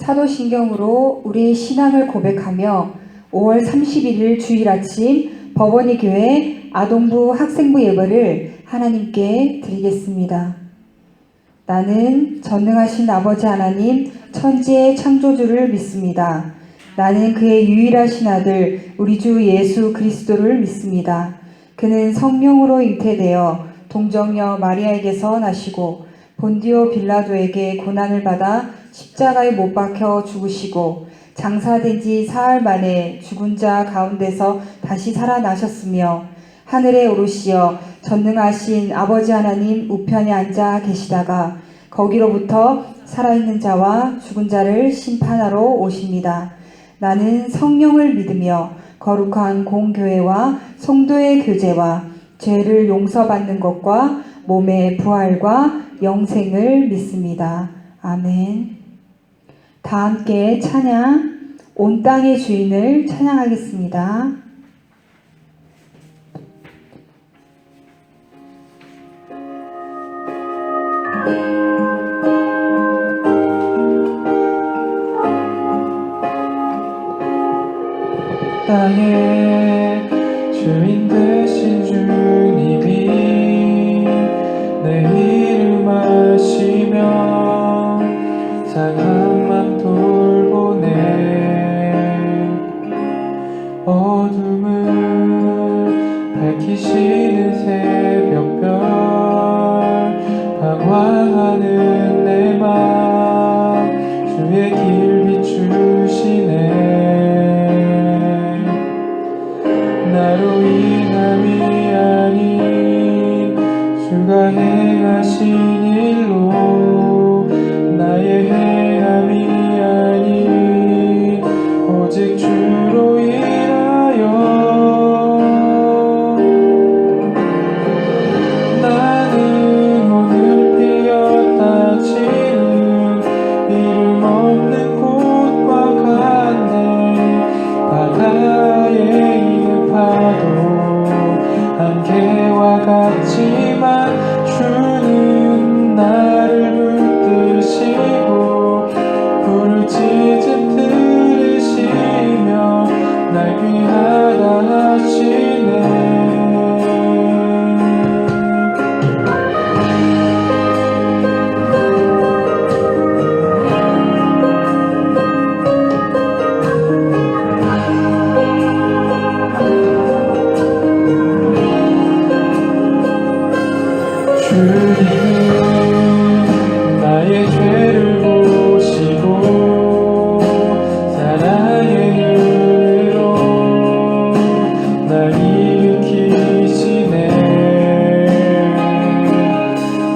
사도신경으로 우리의 신앙을 고백하며 5월 31일 주일 아침 버버니 교회 아동부 학생부 예배를 하나님께 드리겠습니다. 나는 전능하신 아버지 하나님 천지의 창조주를 믿습니다. 나는 그의 유일하신 아들 우리 주 예수 그리스도를 믿습니다. 그는 성령으로 잉태되어 동정녀 마리아에게서 나시고 본디오 빌라도에게 고난을 받아 십자가에 못 박혀 죽으시고 장사된 지 사흘 만에 죽은 자 가운데서 다시 살아나셨으며 하늘에 오르시어 전능하신 아버지 하나님 우편에 앉아 계시다가 거기로부터 살아있는 자와 죽은 자를 심판하러 오십니다. 나는 성령을 믿으며 거룩한 공교회와 성도의 교제와 죄를 용서받는 것과 몸의 부활과 영생을 믿습니다. 아멘. 다 함께 찬양, 온 땅의 주인을 찬양하겠습니다. 땅의 주인 되신 주님이 내 이름 아시며 상한 맘 돌보네. 어둠을 밝히시는 새벽별 방황하는 내 맘 주의 길 비추시네. 나로 인함이 아닌 주가 행하신 일로 나의 행함이 아닌 오직 주로 인하여 나는 오늘 피었다 지는 이름 없는 꽃과 같네. 바다에 파도 안개와 같지만 주는 나를 붙드시고 부르짖음 들으시며 날 귀하다 하시네. 주님은 나의 죄를 보시고 사랑의 눈으로 날 일으키시네.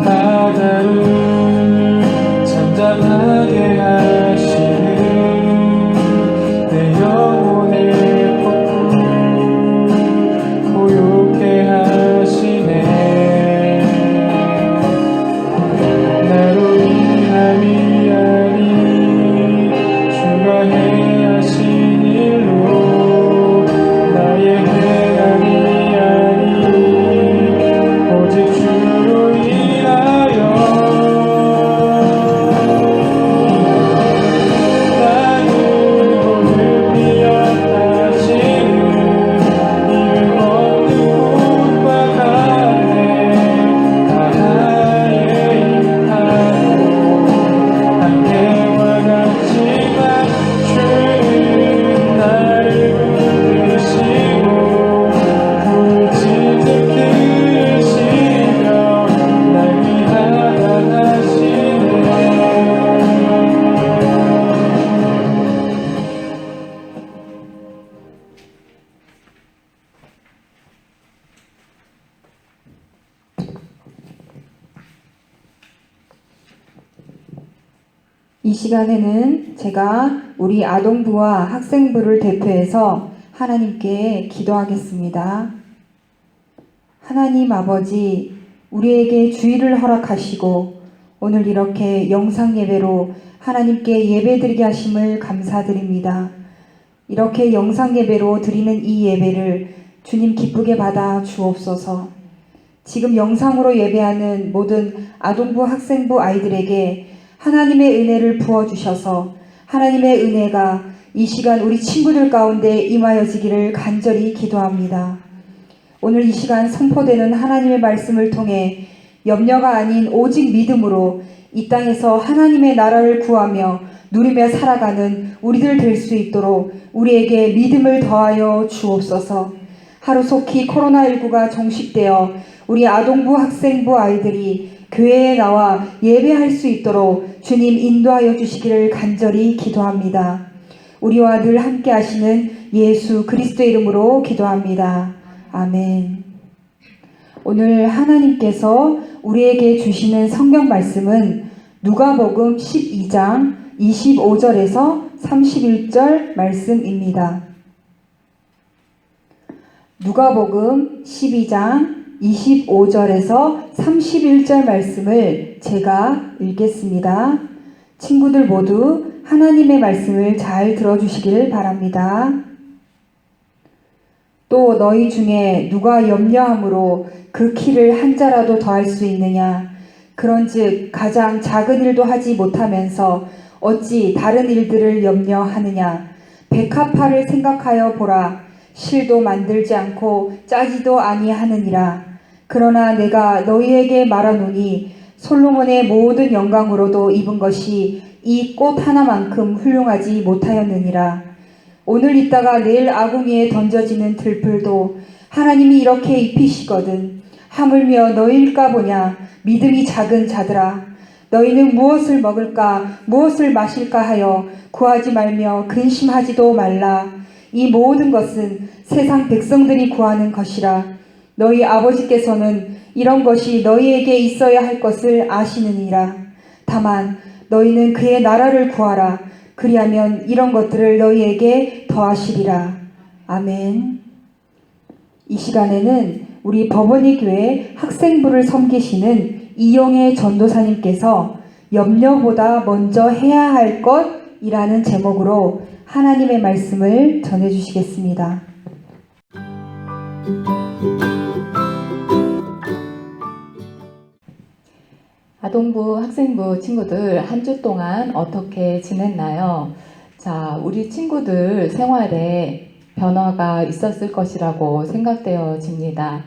바다를 잠잠하게 하시는 내 영혼의 폭풍 고요케 하시네. 나로 인함이 아닌 주가 행하신 일로 나의 행함이 아닌 오직 주로 인하여 나는 오늘 피었다 지는 이름 없는 꽃과 같네. 바다에 안개와 같지만 주는 나를 붙드시고 부르짖음 들으시며 날 위하다 하시네. 이 시간에는 제가 우리 아동부와 학생부를 대표해서 하나님께 기도하겠습니다. 하나님 아버지, 우리에게 주일을 허락하시고 오늘 이렇게 영상 예배로 하나님께 예배드리게 하심을 감사드립니다. 이렇게 영상 예배로 드리는 이 예배를 주님 기쁘게 받아 주옵소서. 지금 영상으로 예배하는 모든 아동부 학생부 아이들에게 하나님의 은혜를 부어주셔서 하나님의 은혜가 이 시간 우리 친구들 가운데 임하여지기를 간절히 기도합니다. 오늘 이 시간 선포되는 하나님의 말씀을 통해 염려가 아닌 오직 믿음으로 이 땅에서 하나님의 나라를 구하며 누리며 살아가는 우리들 될 수 있도록 우리에게 믿음을 더하여 주옵소서. 하루속히 코로나19가 종식되어 우리 아동부 학생부 아이들이 교회에 나와 예배할 수 있도록 주님 인도하여 주시기를 간절히 기도합니다. 우리와 늘 함께 하시는 예수 그리스도의 이름으로 기도합니다. 아멘. 오늘 하나님께서 우리에게 주시는 성경 말씀은 누가복음 12장 25절에서 31절 말씀입니다. 누가복음 12장 25절에서 31절 말씀을 제가 읽겠습니다. 친구들 모두 하나님의 말씀을 잘 들어주시길 바랍니다. 또 너희 중에 누가 염려함으로 그 키를 한 자라도 더할 수 있느냐? 그런즉 가장 작은 일도 하지 못하면서 어찌 다른 일들을 염려하느냐? 백합화를 생각하여 보라. 실도 만들지 않고 짜지도 아니하느니라. 그러나 내가 너희에게 말하노니 솔로몬의 모든 영광으로도 입은 것이 이 꽃 하나만큼 훌륭하지 못하였느니라. 오늘 있다가 내일 아궁이에 던져지는 들풀도 하나님이 이렇게 입히시거든. 하물며 너희일까 보냐. 믿음이 작은 자들아. 너희는 무엇을 먹을까 무엇을 마실까 하여 구하지 말며 근심하지도 말라. 이 모든 것은 세상 백성들이 구하는 것이라. 너희 아버지께서는 이런 것이 너희에게 있어야 할 것을 아시느니라. 다만 너희는 그의 나라를 구하라. 그리하면 이런 것들을 너희에게 더하시리라. 아멘. 이 시간에는 우리 법원의 교회 학생부를 섬기시는 이용혜 전도사님께서 염려보다 먼저 해야 할 것이라는 제목으로 하나님의 말씀을 전해주시겠습니다. 아동부, 학생부 친구들 한 주 동안 어떻게 지냈나요? 자, 우리 친구들 생활에 변화가 있었을 것이라고 생각되어집니다.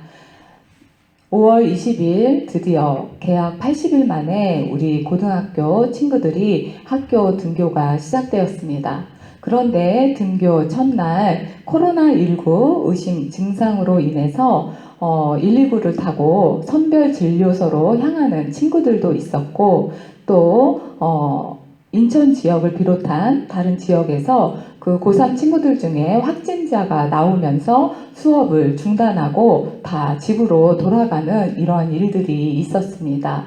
5월 20일 드디어 개학 80일 만에 우리 고등학교 친구들이 학교 등교가 시작되었습니다. 그런데 등교 첫날 코로나19 의심 증상으로 인해서 119를 타고 선별진료소로 향하는 친구들도 있었고, 또 인천 지역을 비롯한 다른 지역에서 그 고3 친구들 중에 확진자가 나오면서 수업을 중단하고 다 집으로 돌아가는 이러한 일들이 있었습니다.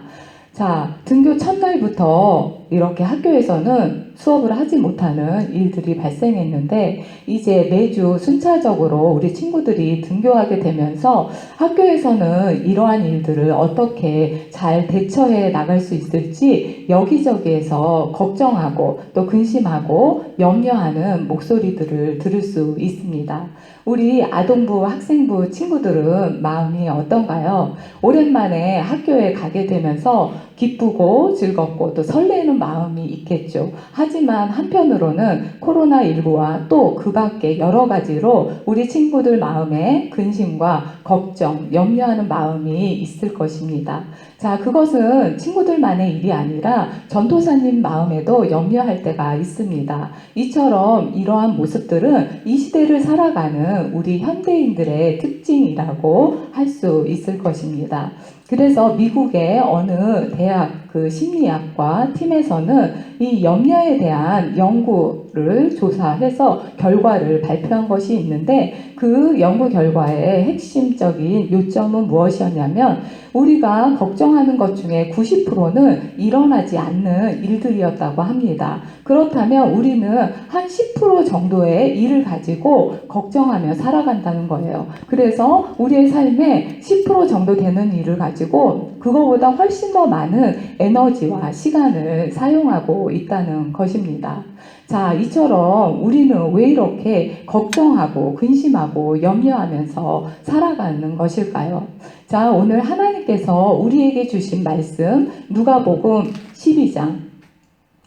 자, 등교 첫날부터 이렇게 학교에서는 수업을 하지 못하는 일들이 발생했는데, 이제 매주 순차적으로 우리 친구들이 등교하게 되면서 학교에서는 이러한 일들을 어떻게 잘 대처해 나갈 수 있을지 여기저기에서 걱정하고 또 근심하고 염려하는 목소리들을 들을 수 있습니다. 우리 아동부, 학생부 친구들은 마음이 어떤가요? 오랜만에 학교에 가게 되면서 기쁘고 즐겁고 또 설레는 마음이 있겠죠. 하지만 한편으로는 코로나19와 또 그 밖에 여러 가지로 우리 친구들 마음에 근심과 걱정, 염려하는 마음이 있을 것입니다. 자, 그것은 친구들만의 일이 아니라 전도사님 마음에도 염려할 때가 있습니다. 이처럼 이러한 모습들은 이 시대를 살아가는 우리 현대인들의 특징이라고 할 수 있을 것입니다. 그래서 미국의 어느 대학 그 심리학과 팀에서는 이 염려에 대한 연구를 조사해서 결과를 발표한 것이 있는데, 그 연구 결과의 핵심적인 요점은 무엇이었냐면, 우리가 걱정하는 것 중에 90%는 일어나지 않는 일들이었다고 합니다. 그렇다면 우리는 한 10% 정도의 일을 가지고 걱정하며 살아간다는 거예요. 그래서 우리의 삶에 10% 정도 되는 일을 가지고 그거보다 훨씬 더 많은 에너지와 시간을 사용하고 있다는 것입니다. 자, 이처럼 우리는 왜 이렇게 걱정하고 근심하고 염려하면서 살아가는 것일까요? 자, 오늘 하나님께서 우리에게 주신 말씀 누가복음 12장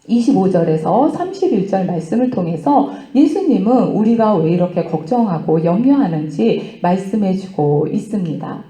25절에서 31절 말씀을 통해서 예수님은 우리가 왜 이렇게 걱정하고 염려하는지 말씀해 주고 있습니다.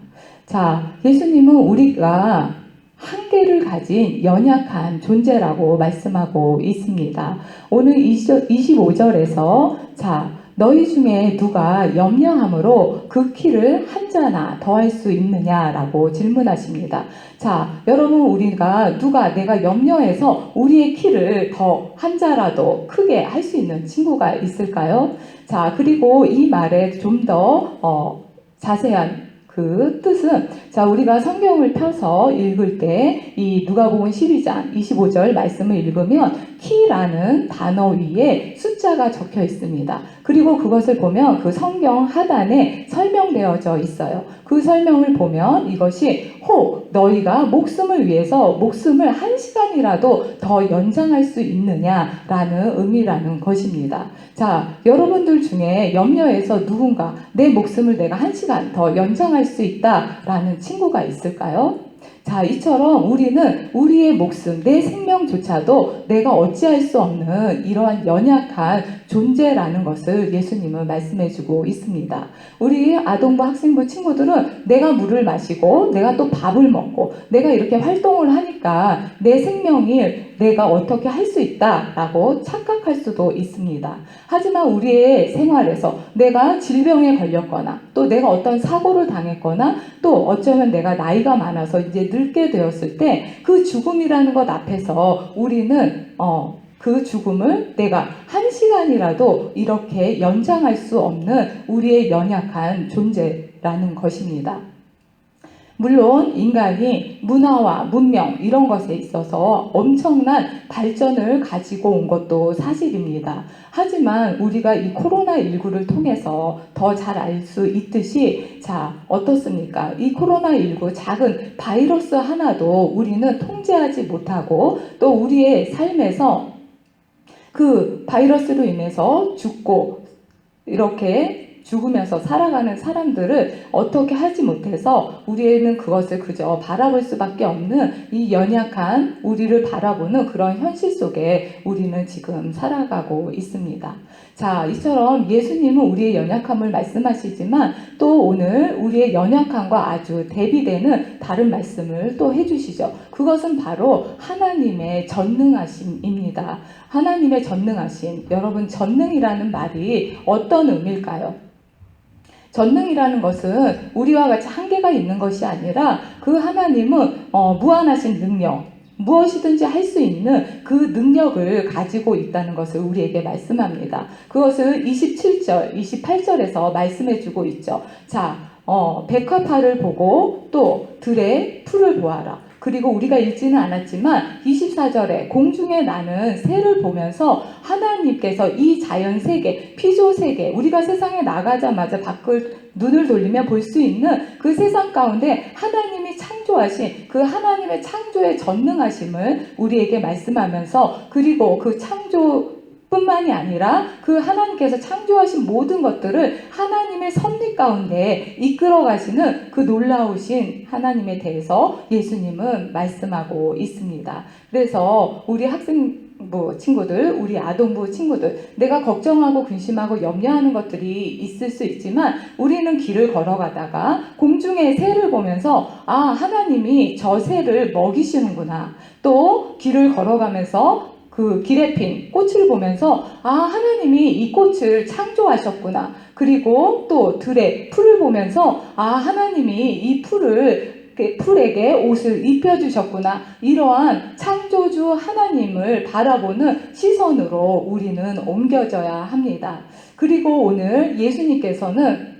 자, 예수님은 우리가 한계를 가진 연약한 존재라고 말씀하고 있습니다. 오늘 25절에서 자, 너희 중에 누가 염려함으로 그 키를 한 자나 더할 수 있느냐라고 질문하십니다. 자, 여러분 우리가 내가 염려해서 우리의 키를 더 한 자라도 크게 할 수 있는 친구가 있을까요? 자, 그리고 이 말에 좀 더 자세한 그 뜻은 자 우리가 성경을 펴서 읽을 때 이 누가복음 12장 25절 말씀을 읽으면 키라는 단어 위에 숫자가 적혀 있습니다. 그리고 그것을 보면 그 성경 하단에 설명되어져 있어요. 그 설명을 보면 이것이 혹 너희가 목숨을 위해서 목숨을 1시간이라도 더 연장할 수 있느냐라는 의미라는 것입니다. 자, 여러분들 중에 염려해서 누군가 내 목숨을 내가 1시간 더 연장할 수 있다라는 친구가 있을까요? 자, 이처럼 우리는 우리의 목숨, 내 생명조차도 내가 어찌할 수 없는 이러한 연약한 존재라는 것을 예수님은 말씀해주고 있습니다. 우리 아동부 학생부 친구들은 내가 물을 마시고 내가 또 밥을 먹고 내가 이렇게 활동을 하니까 내 생명을 내가 어떻게 할 수 있다라고 착각할 수도 있습니다. 하지만 우리의 생활에서 내가 질병에 걸렸거나 또 내가 어떤 사고를 당했거나 또 어쩌면 내가 나이가 많아서 이제 늙게 되었을 때 그 죽음이라는 것 앞에서 우리는 그 죽음을 내가 1시간이라도 이렇게 연장할 수 없는 우리의 연약한 존재라는 것입니다. 물론 인간이 문화와 문명 이런 것에 있어서 엄청난 발전을 가지고 온 것도 사실입니다. 하지만 우리가 이 코로나19를 통해서 더 잘 알 수 있듯이 자 어떻습니까? 이 코로나19 작은 바이러스 하나도 우리는 통제하지 못하고 또 우리의 삶에서 그 바이러스로 인해서 죽고 이렇게 죽으면서 살아가는 사람들을 어떻게 하지 못해서 우리는 그것을 그저 바라볼 수밖에 없는 이 연약한 우리를 바라보는 그런 현실 속에 우리는 지금 살아가고 있습니다. 자, 이처럼 예수님은 우리의 연약함을 말씀하시지만 또 오늘 우리의 연약함과 아주 대비되는 다른 말씀을 또 해주시죠. 그것은 바로 하나님의 전능하심입니다. 하나님의 전능하심. 여러분, 전능이라는 말이 어떤 의미일까요? 전능이라는 것은 우리와 같이 한계가 있는 것이 아니라 그 하나님은 무한하신 능력, 무엇이든지 할 수 있는 그 능력을 가지고 있다는 것을 우리에게 말씀합니다. 그것을 27절, 28절에서 말씀해주고 있죠. 자, 백합화를 보고 또 들의 풀을 보아라. 그리고 우리가 읽지는 않았지만 24절에 공중에 나는 새를 보면서 하나님께서 이 자연 세계, 피조 세계, 우리가 세상에 나가자마자 밖을 눈을 돌리면 볼 수 있는 그 세상 가운데 하나님이 창조하신 그 하나님의 창조의 전능하심을 우리에게 말씀하면서 그리고 그 창조 뿐만이 아니라 그 하나님께서 창조하신 모든 것들을 하나님의 섭리 가운데 이끌어 가시는 그 놀라우신 하나님에 대해서 예수님은 말씀하고 있습니다. 그래서 우리 학생부 친구들, 우리 아동부 친구들, 내가 걱정하고 근심하고 염려하는 것들이 있을 수 있지만 우리는 길을 걸어가다가 공중의 새를 보면서 하나님이 저 새를 먹이시는구나. 또 길을 걸어가면서 그 길에 핀 꽃을 보면서 하나님이 이 꽃을 창조하셨구나. 그리고 또 들의 풀을 보면서 하나님이 이 풀에게 옷을 입혀주셨구나. 이러한 창조주 하나님을 바라보는 시선으로 우리는 옮겨져야 합니다. 그리고 오늘 예수님께서는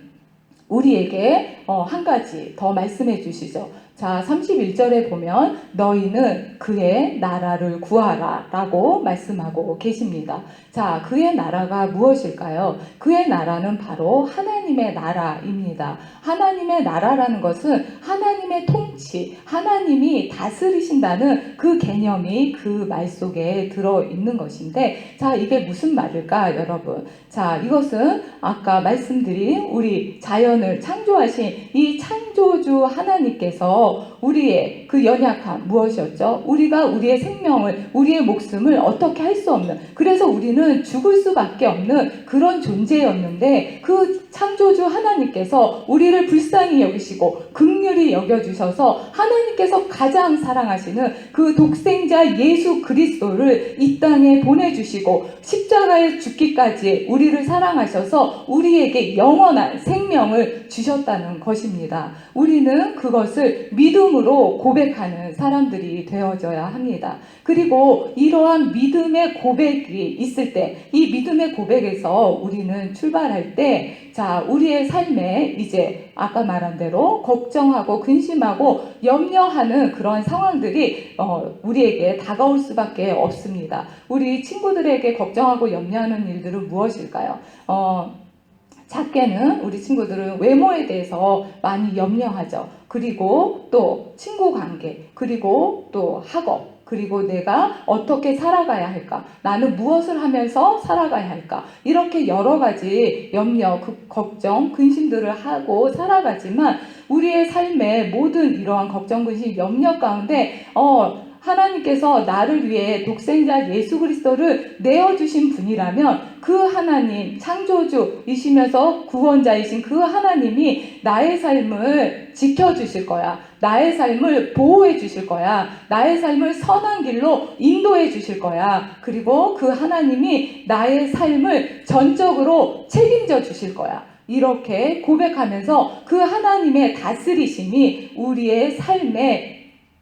우리에게 한 가지 더 말씀해 주시죠. 자, 31절에 보면 너희는 그의 나라를 구하라 라고 말씀하고 계십니다. 자, 그의 나라가 무엇일까요? 그의 나라는 바로 하나님의 나라입니다. 하나님의 나라라는 것은 하나님의 통치, 하나님이 다스리신다는 그 개념이 그 말 속에 들어있는 것인데 자, 이게 무슨 말일까 여러분? 자, 이것은 아까 말씀드린 우리 자연을 창조하신 이 창조주 하나님께서 가운데서 우리의 그 연약함 무엇이었죠? 우리가 우리의 생명을, 우리의 목숨을 어떻게 할 수 없는, 그래서 우리는 죽을 수밖에 없는 그런 존재였는데 그 창조주 하나님께서 우리를 불쌍히 여기시고 긍휼히 여겨주셔서 하나님께서 가장 사랑하시는 그 독생자 예수 그리스도를 이 땅에 보내주시고 십자가에 죽기까지 우리를 사랑하셔서 우리에게 영원한 생명을 주셨다는 것입니다. 우리는 그것을 믿음으로 고백하는 사람들이 되어져야 합니다. 그리고 이러한 믿음의 고백이 있을 때, 이 믿음의 고백에서 우리는 출발할 때, 자, 우리의 삶에 이제 아까 말한 대로 걱정하고 근심하고 염려하는 그런 상황들이 우리에게 다가올 수밖에 없습니다. 우리 친구들에게 걱정하고 염려하는 일들은 무엇일까요? 작게는 우리 친구들은 외모에 대해서 많이 염려하죠. 그리고 또 친구 관계, 그리고 또 학업, 그리고 내가 어떻게 살아가야 할까? 나는 무엇을 하면서 살아가야 할까? 이렇게 여러 가지 염려, 걱정, 근심들을 하고 살아가지만 우리의 삶의 모든 이러한 걱정, 근심, 염려 가운데 하나님께서 나를 위해 독생자 예수 그리스도를 내어주신 분이라면 그 하나님, 창조주이시면서 구원자이신 그 하나님이 나의 삶을 지켜주실 거야. 나의 삶을 보호해 주실 거야. 나의 삶을 선한 길로 인도해 주실 거야. 그리고 그 하나님이 나의 삶을 전적으로 책임져 주실 거야. 이렇게 고백하면서 그 하나님의 다스리심이 우리의 삶에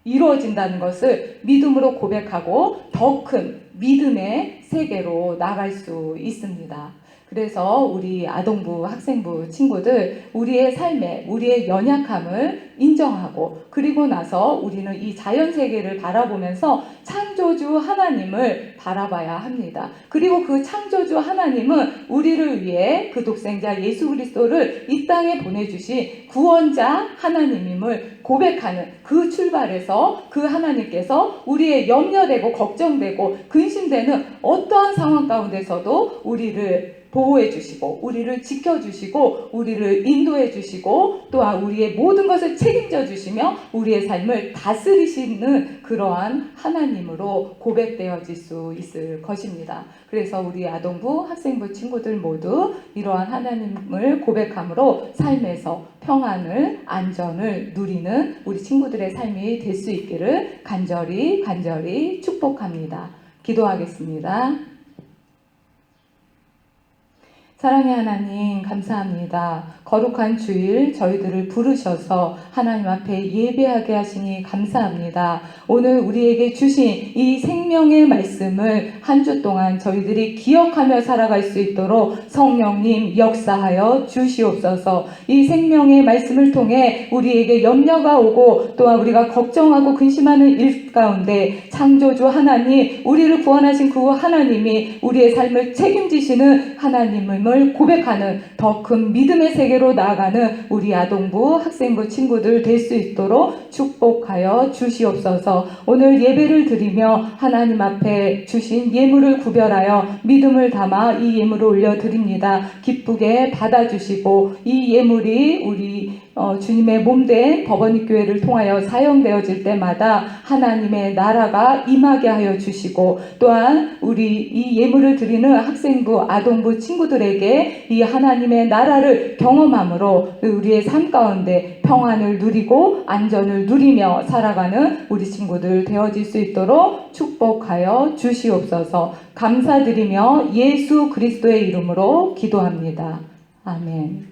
이루어진다는 것을 믿음으로 고백하고 더 큰 믿음의 세계로 나갈 수 있습니다. 그래서 우리 아동부, 학생부 친구들, 우리의 삶에 우리의 연약함을 인정하고 그리고 나서 우리는 이 자연 세계를 바라보면서 창조주 하나님을 바라봐야 합니다. 그리고 그 창조주 하나님은 우리를 위해 그 독생자 예수 그리스도를 이 땅에 보내주신 구원자 하나님임을 고백하는 그 출발에서 그 하나님께서 우리의 염려되고 걱정되고 근심되는 어떠한 상황 가운데서도 우리를 보호해 주시고 우리를 지켜주시고 우리를 인도해 주시고 또한 우리의 모든 것을 책임져 주시며 우리의 삶을 다스리시는 그러한 하나님으로 고백되어질 수 있을 것입니다. 그래서 우리 아동부, 학생부 친구들 모두 이러한 하나님을 고백함으로 삶에서 평안을, 안전을 누리는 우리 친구들의 삶이 될 수 있기를 간절히 축복합니다. 기도하겠습니다. 사랑의 하나님 감사합니다. 거룩한 주일 저희들을 부르셔서 하나님 앞에 예배하게 하시니 감사합니다. 오늘 우리에게 주신 이 생명의 말씀을 한 주 동안 저희들이 기억하며 살아갈 수 있도록 성령님 역사하여 주시옵소서. 이 생명의 말씀을 통해 우리에게 염려가 오고 또한 우리가 걱정하고 근심하는 일 가운데 창조주 하나님, 우리를 구원하신 그 하나님이 우리의 삶을 책임지시는 하나님을 고백하는 더 큰 믿음의 세계로 나아가는 우리 아동부, 학생부 친구들 될 수 있도록 축복하여 주시옵소서. 오늘 예배를 드리며 하나님 앞에 주신 예물을 구별하여 믿음을 담아 이 예물을 올려드립니다. 기쁘게 받아주시고 이 예물이 우리 주님의 몸된 법원익 교회를 통하여 사용되어질 때마다 하나님의 나라가 임하게 하여 주시고 또한 우리 이 예물을 드리는 학생부, 아동부 친구들에게 이 하나님의 나라를 경험함으로 우리의 삶 가운데 평안을 누리고 안전을 누리며 살아가는 우리 친구들 되어질 수 있도록 축복하여 주시옵소서. 감사드리며 예수 그리스도의 이름으로 기도합니다. 아멘.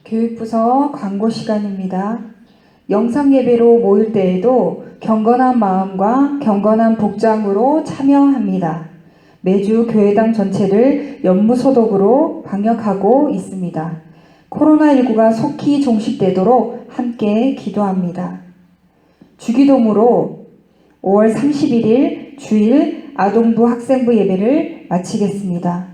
교육부서 광고 시간입니다. 영상 예배로 모일 때에도 경건한 마음과 경건한 복장으로 참여합니다. 매주 교회당 전체를 연무소독으로 방역하고 있습니다. 코로나19가 속히 종식되도록 함께 기도합니다. 주기도무로 5월 31일 주일 아동부 학생부 예배를 마치겠습니다.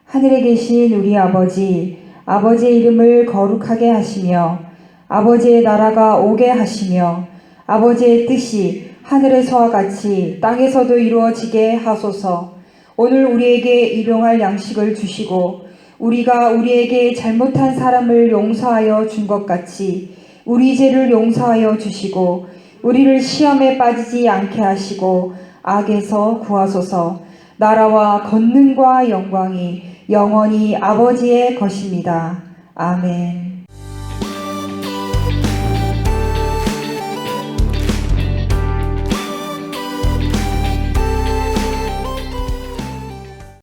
하늘에 계신 우리 아버지, 아버지의 이름을 거룩하게 하시며 아버지의 나라가 오게 하시며 아버지의 뜻이 하늘에서와 같이 땅에서도 이루어지게 하소서. 오늘 우리에게 일용할 양식을 주시고 우리가 우리에게 잘못한 사람을 용서하여 준 것 같이 우리 죄를 용서하여 주시고 우리를 시험에 빠지지 않게 하시고 악에서 구하소서. 나라와 권능과 영광이 영원히 아버지의 것입니다. 아멘.